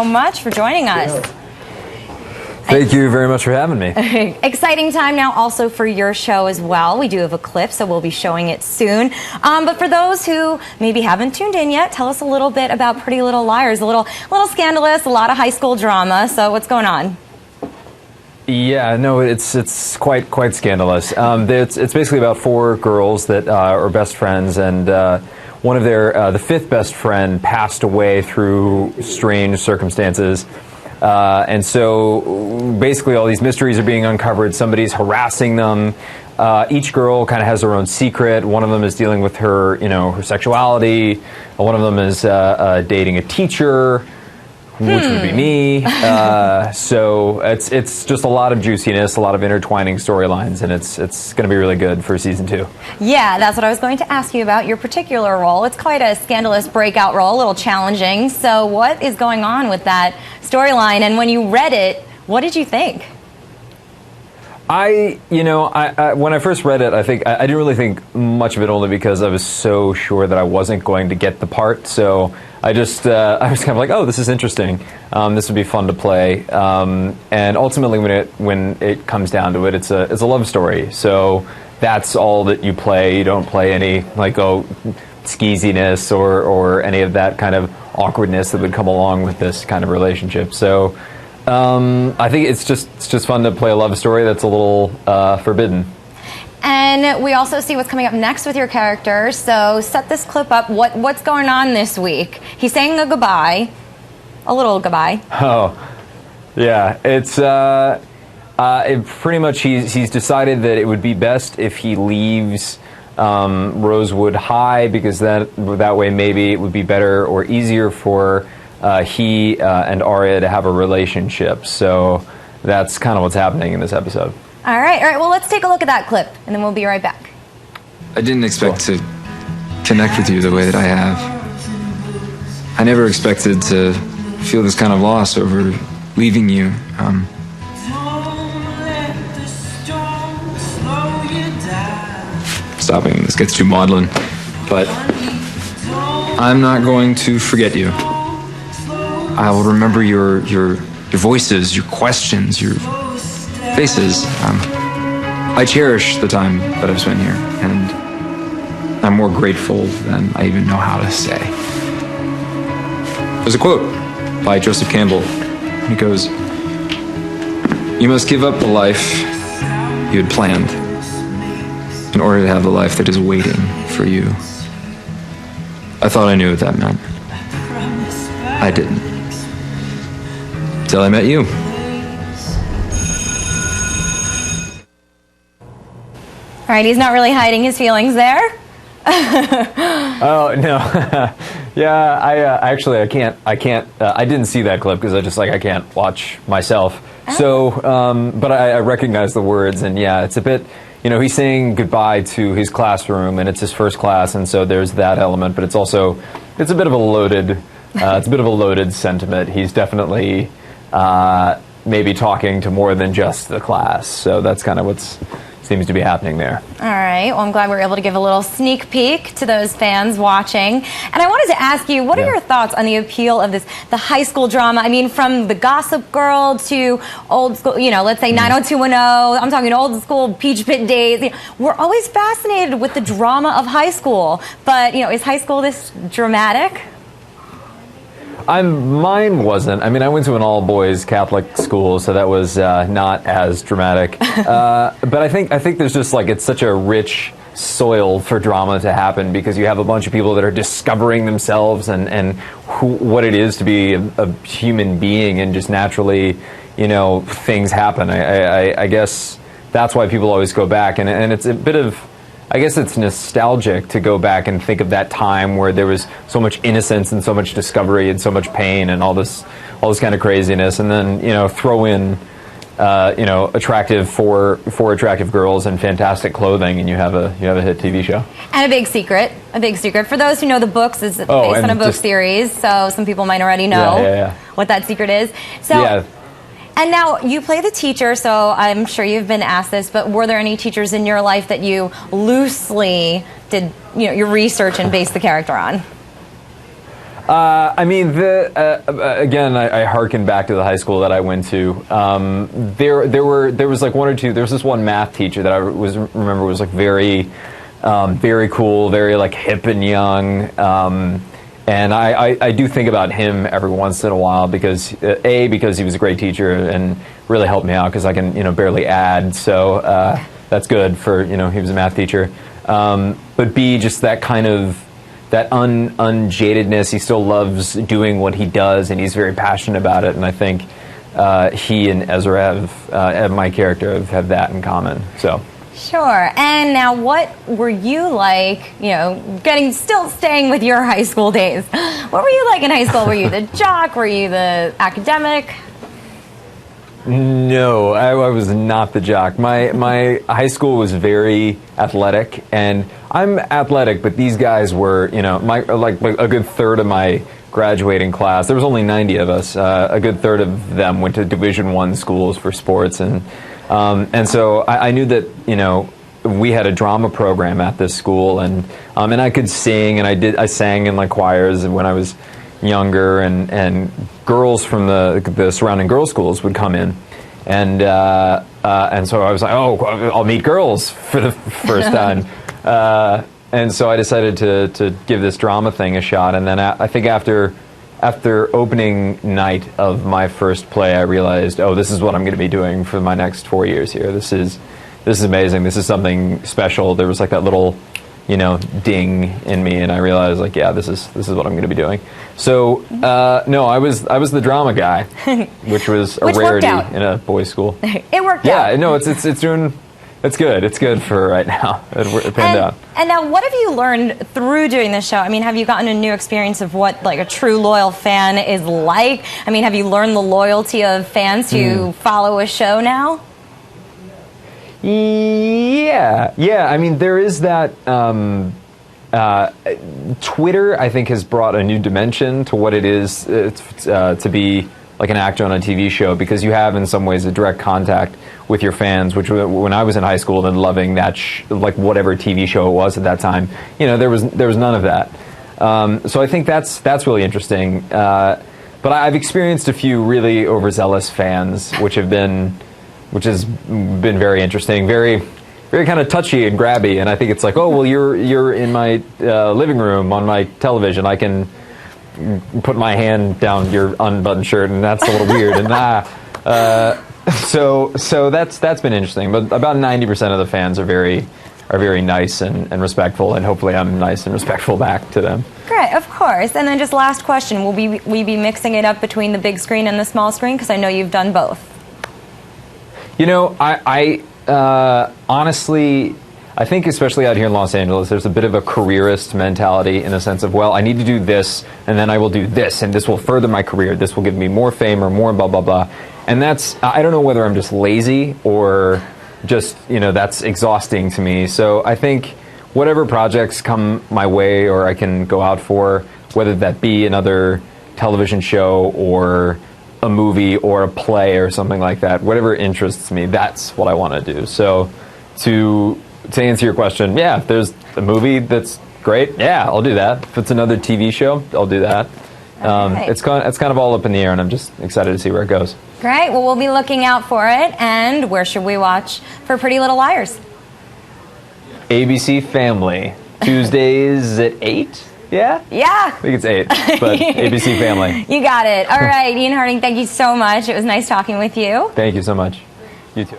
So much for joining us. Thank you very much for having me. Exciting time now also for your show as well. We do have a clip, so we'll be showing it soon. But for those who maybe haven't tuned in yet, tell us a little bit about Pretty Little Liars. A little scandalous, a lot of high school drama. So what's going on? Yeah, no, it's quite scandalous. It's basically about four girls that are best friends, and one of their the fifth best friend passed away through strange circumstances. And so basically all these mysteries are being uncovered. Somebody's harassing them. Each girl kind of has her own secret. One of them is dealing with her, her sexuality. One of them is dating a teacher, which would be me. So it's just a lot of juiciness, a lot of intertwining storylines, and it's going to be really good for season 2. Yeah, that's what I was going to ask you about, your particular role. It's quite a scandalous breakout role, a little challenging. So what is going on with that storyline? And when you read it, what did you think? I when I first read it, I didn't really think much of it, only because I was so sure that I wasn't going to get the part. So I was kind of like, oh, this is interesting. This would be fun to play. And ultimately, when it comes down to it, it's a love story. So that's all that you play. You don't play any skeeziness or any of that kind of awkwardness that would come along with this kind of relationship. So I think it's just fun to play a love story that's a little forbidden. And we also see what's coming up next with your character. So set this clip up. What's going on this week? He's saying a goodbye, a little goodbye. Oh, yeah. It's pretty much he's decided that it would be best if he leaves Rosewood High, because that way maybe it would be better or easier for he and Arya to have a relationship. So that's kind of what's happening in this episode. All right. Well, let's take a look at that clip, and then we'll be right back. I didn't expect to connect with you the way that I have. I never expected to feel this kind of loss over leaving you. Stopping, this gets too maudlin. But I'm not going to forget you. I will remember your voices, your questions, your faces. I cherish the time that I've spent here, and I'm more grateful than I even know how to say. There's a quote by Joseph Campbell. He goes, "You must give up the life you had planned in order to have the life that is waiting for you." I thought I knew what that meant. I didn't. Till I met you. All right, he's not really hiding his feelings there. Oh no, yeah. I didn't see that clip because I can't watch myself. Oh. So, but I recognize the words, and yeah, it's a bit. He's saying goodbye to his classroom, and it's his first class, and so there's that element. But it's a bit of a loaded sentiment. He's definitely maybe talking to more than just the class. So that's kind of what's seems to be happening there. All right. Well, I'm glad we were able to give a little sneak peek to those fans watching. And I wanted to ask you, what are your thoughts on the appeal of the high school drama? I mean, from the Gossip Girl to old school, let's say 90210. I'm talking old school Peach Pit days. We're always fascinated with the drama of high school. But, is high school this dramatic? Mine wasn't. I mean, I went to an all-boys Catholic school, so that was not as dramatic. But I think there's just it's such a rich soil for drama to happen, because you have a bunch of people that are discovering themselves and what it is to be a human being, and just naturally, things happen. I guess that's why people always go back, and it's a bit of. I guess it's nostalgic to go back and think of that time where there was so much innocence and so much discovery and so much pain and all this kind of craziness, and then throw in four attractive girls and fantastic clothing, and you have a hit TV show. And a big secret for those who know the books, is based on a book series, so some people might already know what that secret is. So. Yeah. And now, you play the teacher, so I'm sure you've been asked this, but were there any teachers in your life that you loosely did, your research and based the character on? I mean, again, I harken back to the high school that I went to. There was like one or two. There was this one math teacher that I remember was like very cool, very like hip and young. And I do think about him every once in a while because because he was a great teacher and really helped me out because I can barely add. So that's good for he was a math teacher. But B, just that kind of that unjadedness. He still loves doing what he does, and he's very passionate about it. And I think he and Ezra have my character have that in common. So. Sure. And now, what were you like? Still staying with your high school days. What were you like in high school? Were you the jock? Were you the academic? No, I was not the jock. My high school was very athletic, and I'm athletic, but these guys were, like a good third of my graduating class. There was only 90 of us. A good third of them went to Division I schools for sports, and so I knew that we had a drama program at this school, and I could sing, and I sang in like choirs when I was younger, and girls from the surrounding girls' schools would come in, and so I was like, oh, I'll meet girls for the first time, and so I decided to give this drama thing a shot, and then I think after opening night of my first play, I realized, oh, this is what I'm going to be doing for my next 4 years here. This is amazing. This is something special. There was like that little ding in me, and I realized, like, yeah, this is what I'm going to be doing. So no, I was the drama guy, which was a rarity in a boys' school. It worked out. Yeah, no, it's doing. It's good. It's good for right now. It panned out. And now, what have you learned through doing this show? I mean, have you gotten a new experience of what like a true loyal fan is like? I mean, have you learned the loyalty of fans who follow a show now? Yeah. I mean, there is that. Twitter, I think, has brought a new dimension to what it is to be like an actor on a TV show, because you have in some ways a direct contact with your fans, which when I was in high school and loving that like whatever TV show it was at that time, there was none of that. So I think that's really interesting. But I've experienced a few really overzealous fans, which has been very interesting, very kind of touchy and grabby, and I think it's like, oh, well, you're in my living room on my television. I can put my hand down your unbuttoned shirt, and that's a little weird. And so that's been interesting. But about 90% of the fans are very nice and respectful, and hopefully I'm nice and respectful back to them. Great, of course. And then just last question: will we be mixing it up between the big screen and the small screen? Because I know you've done both. I honestly, I think especially out here in Los Angeles, there's a bit of a careerist mentality in the sense of, well, I need to do this, and then I will do this, and this will further my career. This will give me more fame or more blah, blah, blah. And I don't know whether I'm just lazy or just, that's exhausting to me. So I think whatever projects come my way or I can go out for, whether that be another television show or a movie or a play or something like that, whatever interests me, that's what I want to do. So to answer your question, yeah, if there's a movie that's great, yeah, I'll do that. If it's another TV show, I'll do that. Okay. It's kind of all up in the air, and I'm just excited to see where it goes. Great. Well, we'll be looking out for it. And where should we watch for Pretty Little Liars? ABC Family, Tuesdays at 8? Yeah? Yeah. I think it's 8, but ABC Family. You got it. All right, Ian Harding, thank you so much. It was nice talking with you. Thank you so much. You too.